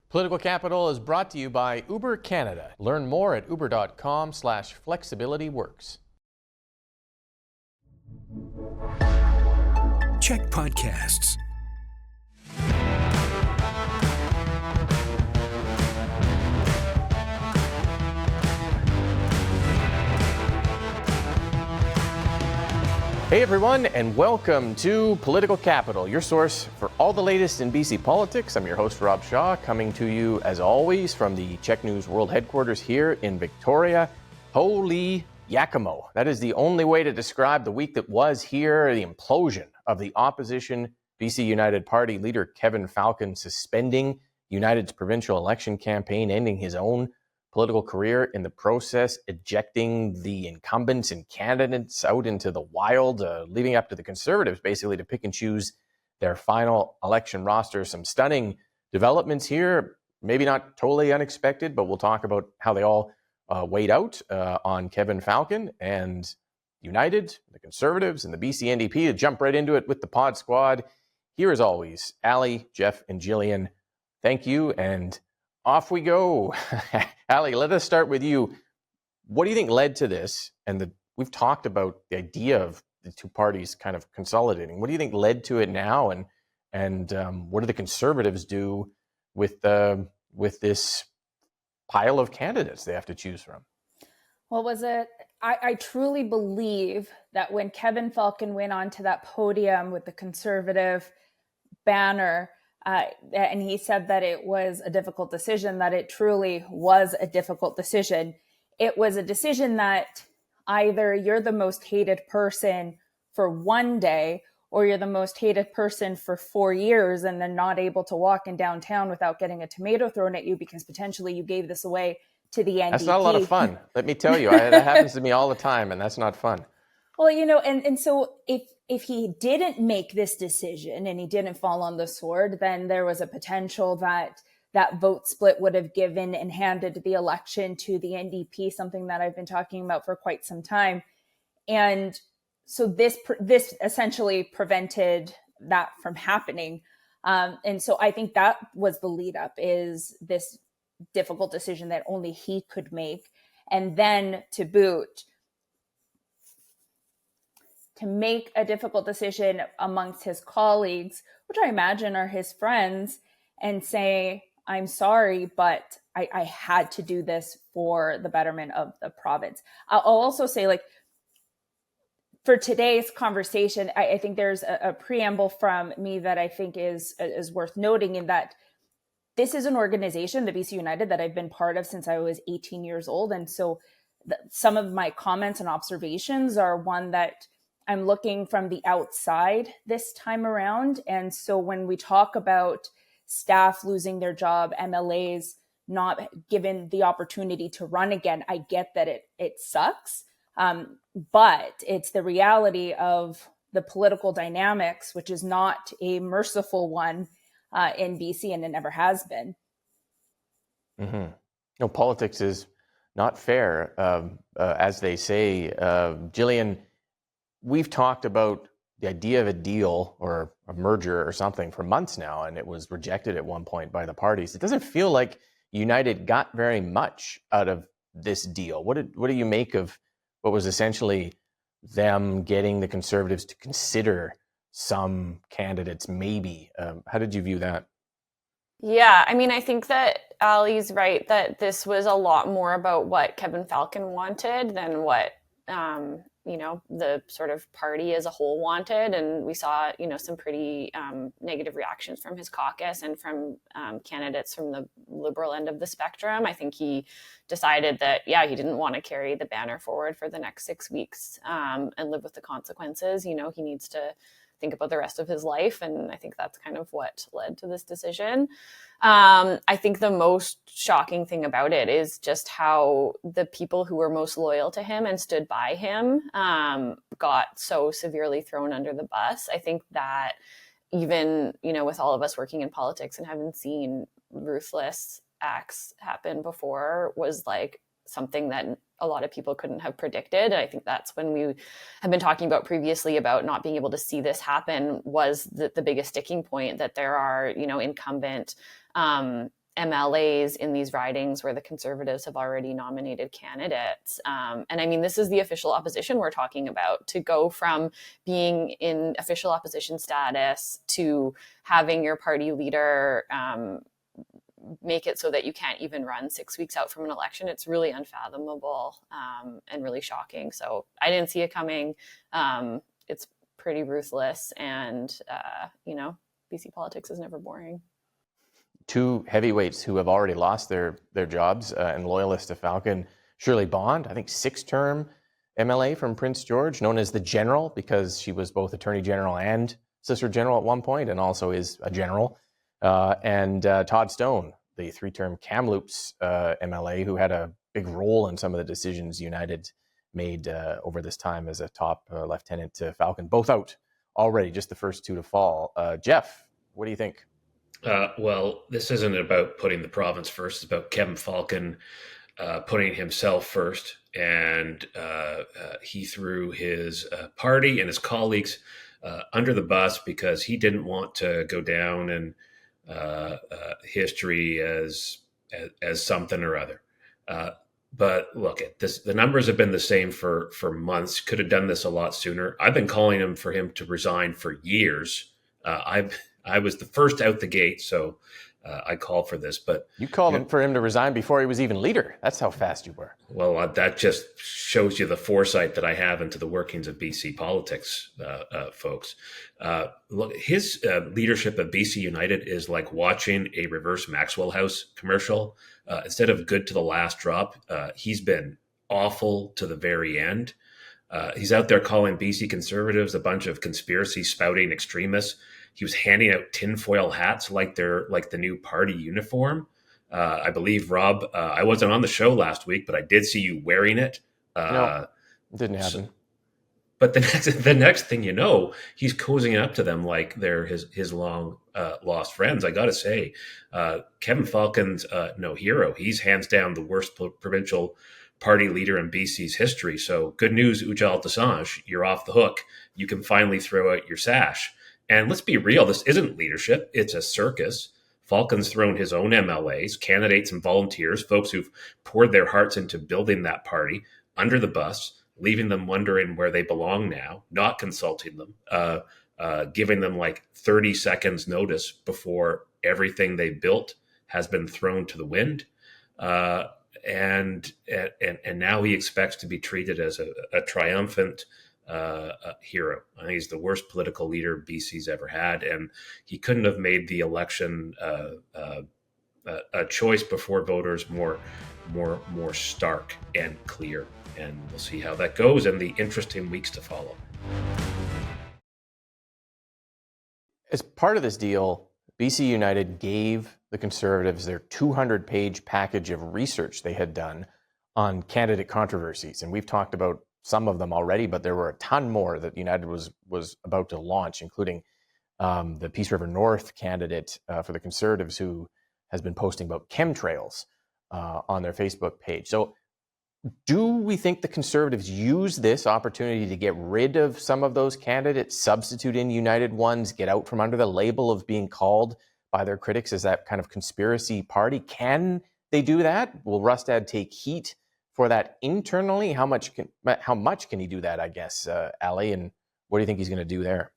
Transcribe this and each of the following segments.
Political Capital is brought to you by Uber Canada. Learn more at uber.com/flexibilityworks. CHEK Podcasts. Hey everyone, and welcome to Political Capital, your source for all the latest in BC politics. I'm your host, Rob Shaw, coming to you as always from the CHEK News World Headquarters here in Victoria. Holy Yakimo. That is the only way to describe the week that was here, the implosion of the opposition BC United Party leader Kevin Falcon suspending United's provincial election campaign, ending his own political career in the process, ejecting the incumbents and candidates out into the wild, leaving up to the Conservatives basically to pick and choose their final election roster. Some stunning developments here, maybe not totally unexpected, but we'll talk about how they all weighed out on Kevin Falcon and United, the Conservatives, and the BC NDP. To jump right into it with the pod squad, here as always, Allie, Jeff, and Jillian. Thank you, and off we go. Allie, let us start with you. What do you think led to this? And we've talked about the idea of the two parties kind of consolidating. What do you think led to it now? And what do the Conservatives do with this pile of candidates they have to choose from? Well, I truly believe that when Kevin Falcon went onto that podium with the Conservative banner, and he said that it was a difficult decision, that it truly was a difficult decision. It was a decision that either you're the most hated person for one day or you're the most hated person for 4 years and then not able to walk in downtown without getting a tomato thrown at you because potentially you gave this away to the NDP. That's not a lot of fun. Let me tell you, that happens to me all the time, and that's not fun. Well, and so if he didn't make this decision and he didn't fall on the sword, then there was a potential that vote split would have given and handed the election to the NDP, something that I've been talking about for quite some time. And so this essentially prevented that from happening. And so I think that was the lead up, is this difficult decision that only he could make. And then to boot, to make a difficult decision amongst his colleagues, which I imagine are his friends, and say, I'm sorry, but I had to do this for the betterment of the province. I'll also say, for today's conversation, I think there's a preamble from me that I think is worth noting, in that this is an organization, the BC United, that I've been part of since I was 18 years old. And so some of my comments and observations are one that I'm looking from the outside this time around. And so when we talk about staff losing their job, MLAs not given the opportunity to run again, I get that it sucks. But it's the reality of the political dynamics, which is not a merciful one in BC, and it never has been. Mm-hmm. No, politics is not fair, as they say. Jillian, we've talked about the idea of a deal or a merger or something for months now, and it was rejected at one point by the parties. It doesn't feel like United got very much out of this deal. What do you make of what was essentially them getting the Conservatives to consider some candidates maybe? How did you view that? Yeah, I mean, I think that Allie's right that this was a lot more about what Kevin Falcon wanted than what the sort of party as a whole wanted. And we saw, some pretty negative reactions from his caucus and from candidates from the liberal end of the spectrum. I think he decided that, he didn't want to carry the banner forward for the next 6 weeks and live with the consequences. He needs to think about the rest of his life. And I think that's kind of what led to this decision. I think the most shocking thing about it is just how the people who were most loyal to him and stood by him got so severely thrown under the bus. I think that even, with all of us working in politics and having seen ruthless acts happen before, was like something that a lot of people couldn't have predicted. I think that's when we have been talking about previously about not being able to see this happen was the biggest sticking point, that there are, incumbent MLAs in these ridings where the Conservatives have already nominated candidates. And I mean, this is the official opposition we're talking about, to go from being in official opposition status to having your party leader make it so that you can't even run 6 weeks out from an election. It's really unfathomable and really shocking. So I didn't see it coming. It's pretty ruthless. And, BC politics is never boring. Two heavyweights who have already lost their jobs and loyalists to Falcon. Shirley Bond, I think 6-term MLA from Prince George, known as the General because she was both Attorney General and Solicitor General at one point and also is a general. And Todd Stone, the 3-term Kamloops MLA, who had a big role in some of the decisions United made over this time as a top lieutenant to Falcon. Both out already, just the first 2 to fall. Jeff, what do you think? Well, this isn't about putting the province first. It's about Kevin Falcon putting himself first. And he threw his party and his colleagues under the bus because he didn't want to go down in history as something or other. But look, the numbers have been the same for months. Could have done this a lot sooner. I've been calling for him to resign for years. I was the first out the gate, so I called for this. But you called for him to resign before he was even leader. That's how fast you were. Well, that just shows you the foresight that I have into the workings of BC politics, folks. Look, his leadership of BC United is like watching a reverse Maxwell House commercial. Instead of good to the last drop, he's been awful to the very end. He's out there calling BC Conservatives a bunch of conspiracy spouting extremists. He was handing out tinfoil hats like they're like the new party uniform. I believe, Rob, I wasn't on the show last week, but I did see you wearing it. No, it didn't happen. But the next thing you know, he's cozying up to them like they're his long lost friends. I got to say, Kevin Falcon's no hero. He's hands down the worst provincial party leader in BC's history. So good news, Ujjal Dosanjh, you're off the hook. You can finally throw out your sash. And let's be real, this isn't leadership. It's a circus. Falcon's thrown his own MLAs, candidates and volunteers, folks who've poured their hearts into building that party, under the bus, leaving them wondering where they belong now, not consulting them, giving them like 30 seconds notice before everything they built has been thrown to the wind. And now he expects to be treated as a triumphant hero. I think he's the worst political leader BC's ever had, and he couldn't have made the election a choice before voters more stark and clear. And we'll see how that goes in the interesting weeks to follow. As part of this deal, BC United gave the Conservatives their 200-page package of research they had done on candidate controversies. And we've talked about some of them already, but there were a ton more that United was about to launch, including the Peace River North candidate for the Conservatives, who has been posting about chemtrails on their Facebook page. So do we think the Conservatives use this opportunity to get rid of some of those candidates, substitute in United ones, get out from under the label of being called by their critics as that kind of conspiracy party? Can they do that? Will Rustad take heat for that internally? How much can he do that, I guess, Allie? And what do you think he's going to do there?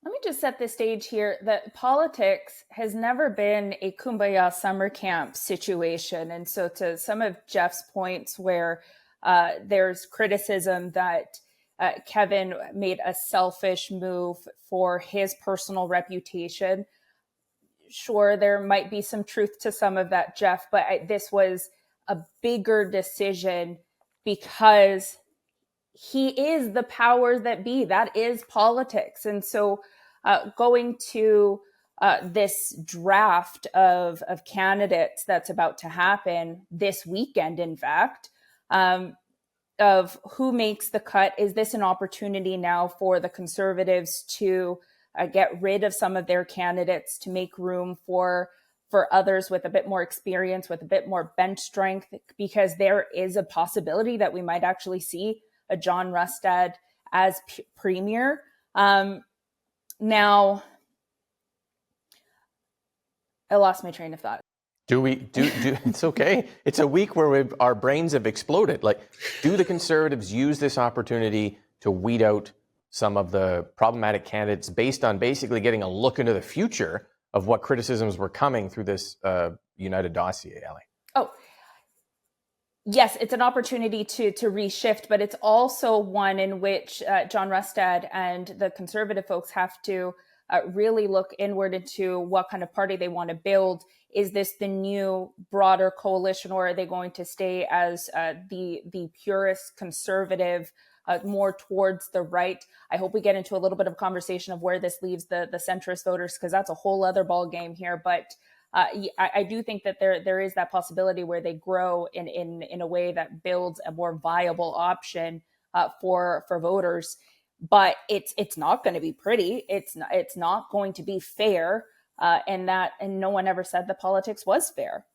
Let me just set the stage here that politics has never been a kumbaya summer camp situation. And so to some of Jeff's points where there's criticism that Kevin made a selfish move for his personal reputation, sure, there might be some truth to some of that, Jeff, but this was a bigger decision because he is the powers that be. That is politics. And so going to this draft of candidates that's about to happen this weekend, in fact, of who makes the cut, is this an opportunity now for the Conservatives to get rid of some of their candidates to make room for others with a bit more experience, with a bit more bench strength? Because there is a possibility that we might actually see a John Rustad as premier. Now, I lost my train of thought. It's okay. It's a week where our brains have exploded. Like, do the Conservatives use this opportunity to weed out some of the problematic candidates based on basically getting a look into the future of what criticisms were coming through this United dossier, Allie? Oh, yes, it's an opportunity to reshift, but it's also one in which John Rustad and the Conservative folks have to really look inward into what kind of party they want to build. Is this the new broader coalition, or are they going to stay as the purist conservative, more towards the right? I hope we get into a little bit of conversation of where this leaves the centrist voters, because that's a whole other ball game here. But I do think that there is that possibility where they grow in a way that builds a more viable option for voters. But it's not going to be pretty. It's not going to be fair, and no one ever said the politics was fair.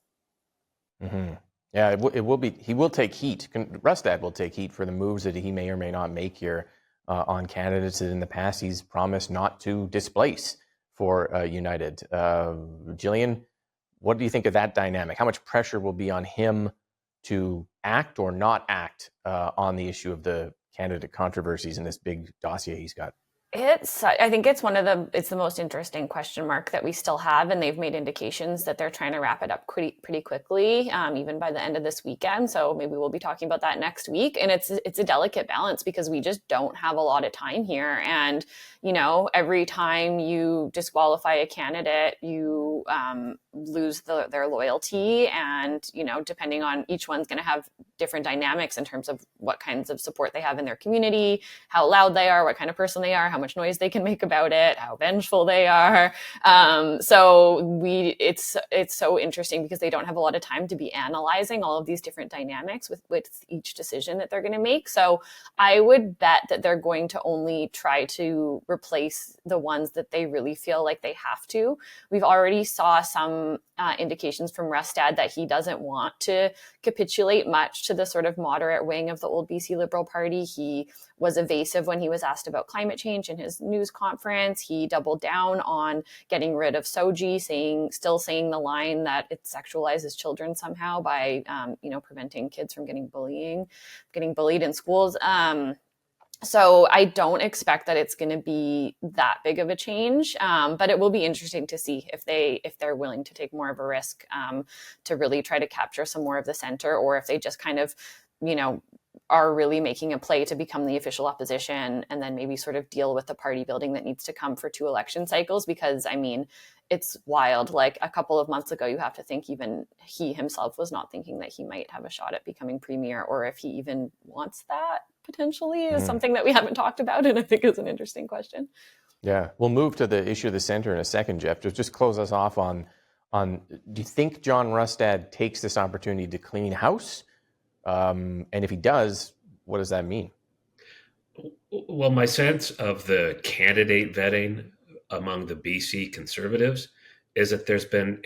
Mm-hmm. Yeah, it will be. He will take heat. Rustad will take heat for the moves that he may or may not make here on candidates that in the past he's promised not to displace for United. Jillian, what do you think of that dynamic? How much pressure will be on him to act or not act on the issue of the candidate controversies in this big dossier he's got? I think it's the most interesting question mark that we still have, and they've made indications that they're trying to wrap it up pretty quickly, even by the end of this weekend. So maybe we'll be talking about that next week. And it's a delicate balance because we just don't have a lot of time here. And, every time you disqualify a candidate, you lose their loyalty. And, depending on, each one's going to have different dynamics in terms of what kinds of support they have in their community, how loud they are, what kind of person they are, how much noise they can make about it, how vengeful they are. So it's so interesting because they don't have a lot of time to be analyzing all of these different dynamics with each decision that they're going to make. So I would bet that they're going to only try to replace the ones that they really feel like they have to. We've already saw some indications from Rustad that he doesn't want to capitulate much to the sort of moderate wing of the old BC Liberal Party. He was evasive when he was asked about climate change in his news conference. He doubled down on getting rid of SOGI, still saying the line that it sexualizes children somehow by, preventing kids from getting bullied in schools. So I don't expect that it's going to be that big of a change, but it will be interesting to see if they're willing to take more of a risk to really try to capture some more of the center, or if they just kind of, are really making a play to become the official opposition and then maybe sort of deal with the party building that needs to come for 2 election cycles. Because, it's wild. Like a couple of months ago, you have to think even he himself was not thinking that he might have a shot at becoming premier, or if he even wants that potentially is something that we haven't talked about. And I think is an interesting question. Yeah, we'll move to the issue of the center in a second, Jeff. Just close us off on do you think John Rustad takes this opportunity to clean house? And if he does, what does that mean? Well, my sense of the candidate vetting among the BC Conservatives is that there's been,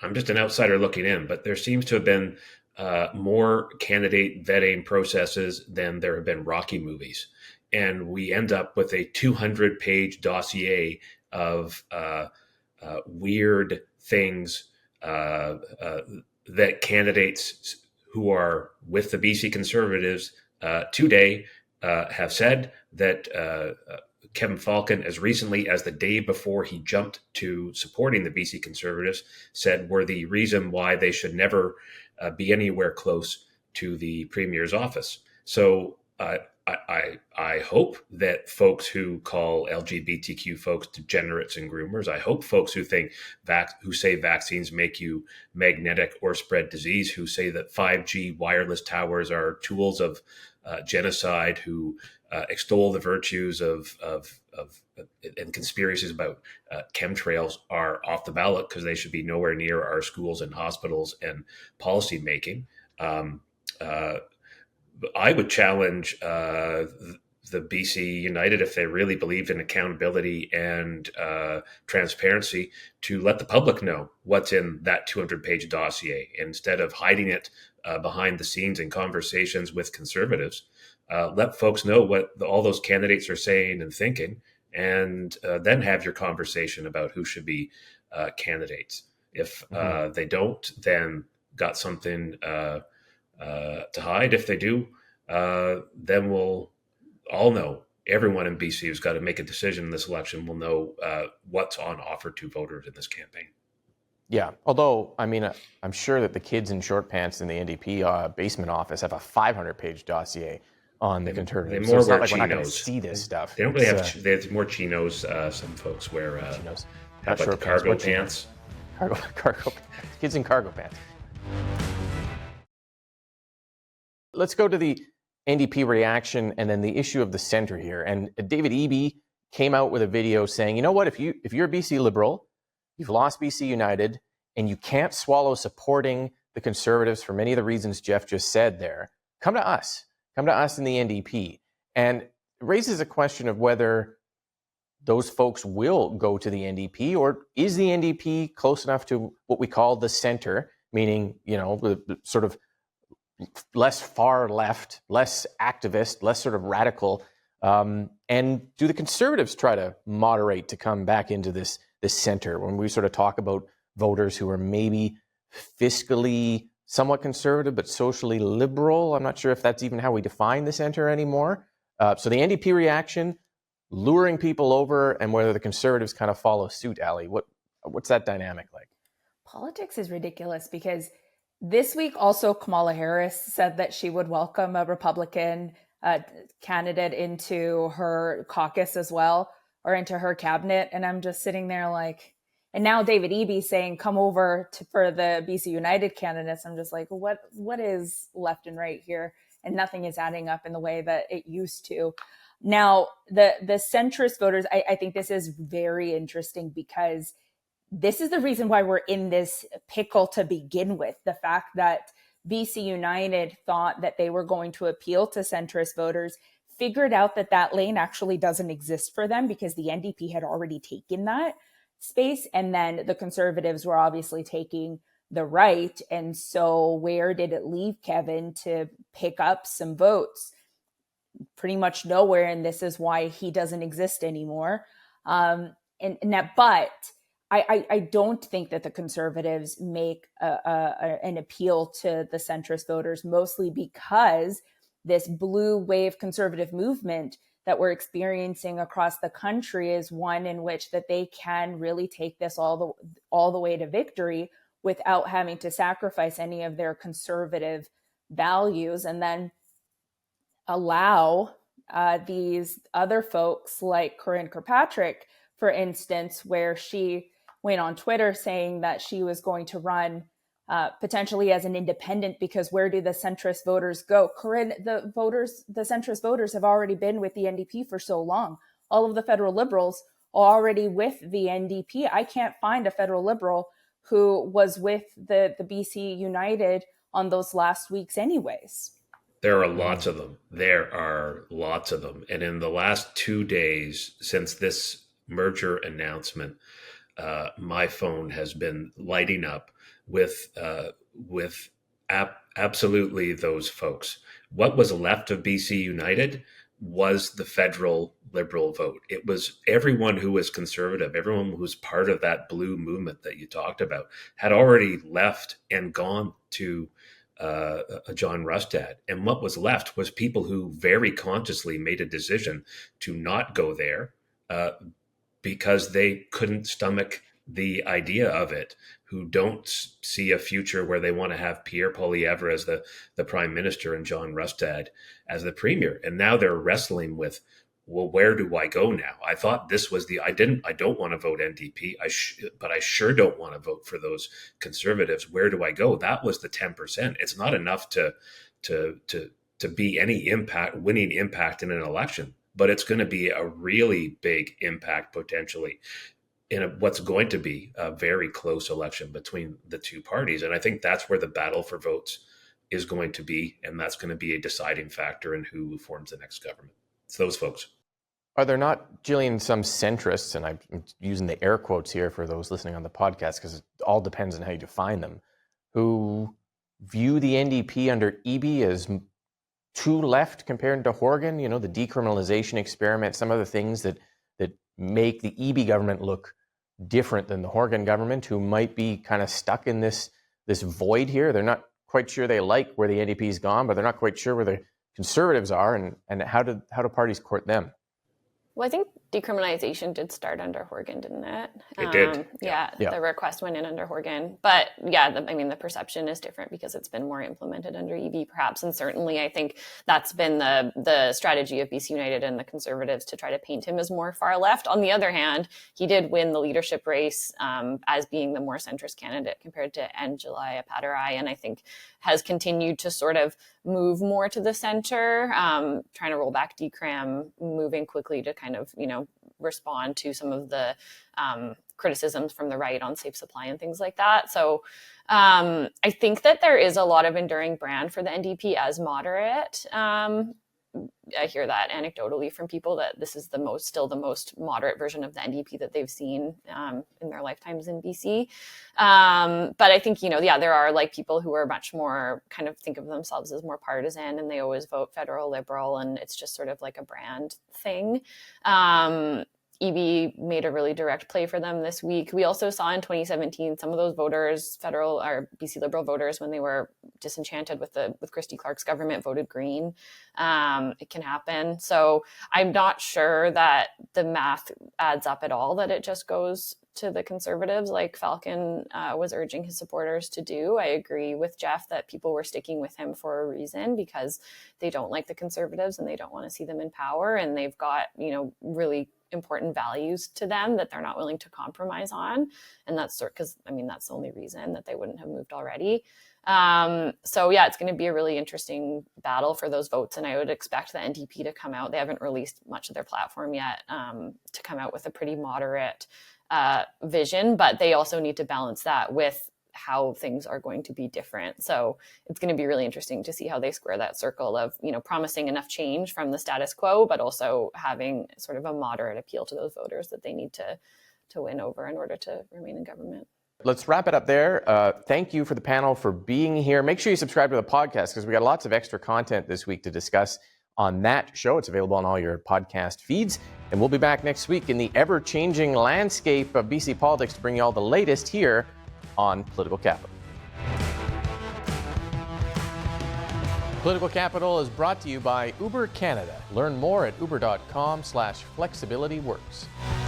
I'm just an outsider looking in, but there seems to have been more candidate vetting processes than there have been Rocky movies. And we end up with a 200-page dossier of weird things that candidates who are with the BC Conservatives today have said that Kevin Falcon, as recently as the day before he jumped to supporting the BC Conservatives, said were the reason why they should never be anywhere close to the Premier's office. So I hope that folks who call LGBTQ folks degenerates and groomers, I hope folks who say vaccines make you magnetic or spread disease, who say that 5G wireless towers are tools of genocide, who extol the virtues of and conspiracies about chemtrails are off the ballot because they should be nowhere near our schools and hospitals and policy making. I would challenge the BC United, if they really believed in accountability and transparency, to let the public know what's in that 200-page dossier instead of hiding it behind the scenes in conversations with Conservatives. Let folks know what all those candidates are saying and thinking, and then have your conversation about who should be candidates. If they don't, then got something to hide. If they do, then we'll all know. Everyone in BC who's got to make a decision in this election will know what's on offer to voters in this campaign. Yeah, although, I mean, I'm sure that the kids in short pants in the NDP basement office have a 500-page dossier on the Conservatives. They more so it's wear not like chinos. we're not going to see this stuff. They don't really have. There's more chinos. Some folks wear chinos. How about the cargo pants? Cargo pants. Kids in cargo pants. Let's go to the NDP reaction and then the issue of the centre here. And David Eby came out with a video saying, you know what, if you're a BC Liberal, you've lost BC United, and you can't swallow supporting the Conservatives for many of the reasons Jeff just said there, come to us. Come to us in the NDP. And it raises a question of whether those folks will go to the NDP, or is the NDP close enough to what we call the centre, meaning, the sort of less far left, less activist, less sort of radical, and do the Conservatives try to moderate to come back into this center when we sort of talk about voters who are maybe fiscally somewhat conservative but socially liberal? I'm not sure if that's even how we define the center anymore. So the NDP reaction, luring people over, and whether the Conservatives kind of follow suit. Allie, what's that dynamic like? Politics is ridiculous because this week also Kamala Harris said that she would welcome a Republican candidate into her caucus as well, or into her cabinet. And I'm just sitting there like, and now David Eby saying, come over for the BC United candidates. I'm just like, what is left and right here? And nothing is adding up in the way that it used to. Now, the centrist voters, I think this is very interesting because this is the reason why we're in this pickle to begin with. The fact that BC United thought that they were going to appeal to centrist voters, figured out that lane actually doesn't exist for them because the NDP had already taken that space. And then the Conservatives were obviously taking the right. And so where did it leave Kevin to pick up some votes? Pretty much nowhere. And this is why he doesn't exist anymore. But I don't think that the Conservatives make an appeal to the centrist voters, mostly because this blue wave conservative movement that we're experiencing across the country is one in which that they can really take this all the way to victory without having to sacrifice any of their conservative values, and then allow these other folks like Corinne Kirkpatrick, for instance, where she went on Twitter saying that she was going to run potentially as an independent, because where do the centrist voters go? Corinne, the centrist voters have already been with the NDP for so long. All of the federal liberals are already with the NDP. I can't find a federal liberal who was with the BC United on those last weeks anyways. There are lots of them. And in the last 2 days since this merger announcement, my phone has been lighting up with absolutely those folks. What was left of BC United was the federal Liberal vote. It was everyone who was conservative, everyone who was part of that blue movement that you talked about, had already left and gone to John Rustad. And what was left was people who very consciously made a decision to not go there because they couldn't stomach the idea of it, who don't see a future where they want to have Pierre Poilievre as the prime minister and John Rustad as the premier. And now they're wrestling with, well, where do I go now? I thought this was I don't want to vote NDP, but I sure don't want to vote for those conservatives. Where do I go? That was the 10%. It's not enough to be any winning impact in an election, but it's going to be a really big impact potentially in what's going to be a very close election between the two parties. And I think that's where the battle for votes is going to be. And that's going to be a deciding factor in who forms the next government. It's those folks. Are there not, Jillian, some centrists, and I'm using the air quotes here for those listening on the podcast because it all depends on how you define them, who view the NDP under Eby as too left compared to Horgan? You know, the decriminalization experiment, some of the things that make the Eby government look different than the Horgan government, who might be kind of stuck in this void here. They're not quite sure they like where the NDP's gone, but they're not quite sure where the Conservatives are, and how do parties court them? Well, I think decriminalization did start under Horgan, didn't it? It did. Yeah, the request went in under Horgan. But yeah, the perception is different because it's been more implemented under EV, perhaps. And certainly I think that's been the strategy of BC United and the Conservatives to try to paint him as more far left. On the other hand, he did win the leadership race as being the more centrist candidate compared to Angela Appadurai, and I think has continued to sort of move more to the center, trying to roll back decrim, moving quickly to kind of, respond to some of the criticisms from the right on safe supply and things like that. So I think that there is a lot of enduring brand for the NDP as moderate. I hear that anecdotally from people that this is still the most moderate version of the NDP that they've seen in their lifetimes in BC. But I think, there are like people who are much more kind of think of themselves as more partisan, and they always vote federal liberal, and it's just sort of like a brand thing. EB made a really direct play for them this week. We also saw in 2017 some of those voters, federal or BC Liberal voters, when they were disenchanted with Christy Clark's government, voted Green. It can happen. So I'm not sure that the math adds up at all, that it just goes to the Conservatives like Falcon was urging his supporters to do. I agree with Jeff that people were sticking with him for a reason, because they don't like the Conservatives and they don't want to see them in power, and they've got, really important values to them that they're not willing to compromise on. And that's because, that's the only reason that they wouldn't have moved already. So yeah, it's going to be a really interesting battle for those votes. And I would expect the NDP to come out. They haven't released much of their platform yet, to come out with a pretty moderate vision, but they also need to balance that with how things are going to be different. So it's going to be really interesting to see how they square that circle of, promising enough change from the status quo, but also having sort of a moderate appeal to those voters that they need to win over in order to remain in government. Let's wrap it up there. Thank you for the panel for being here. Make sure you subscribe to the podcast, because we got lots of extra content this week to discuss on that show. It's available on all your podcast feeds. And we'll be back next week in the ever-changing landscape of BC politics to bring you all the latest here on Political Capital. Political Capital is brought to you by Uber Canada. Learn more at uber.com/flexibilityworks.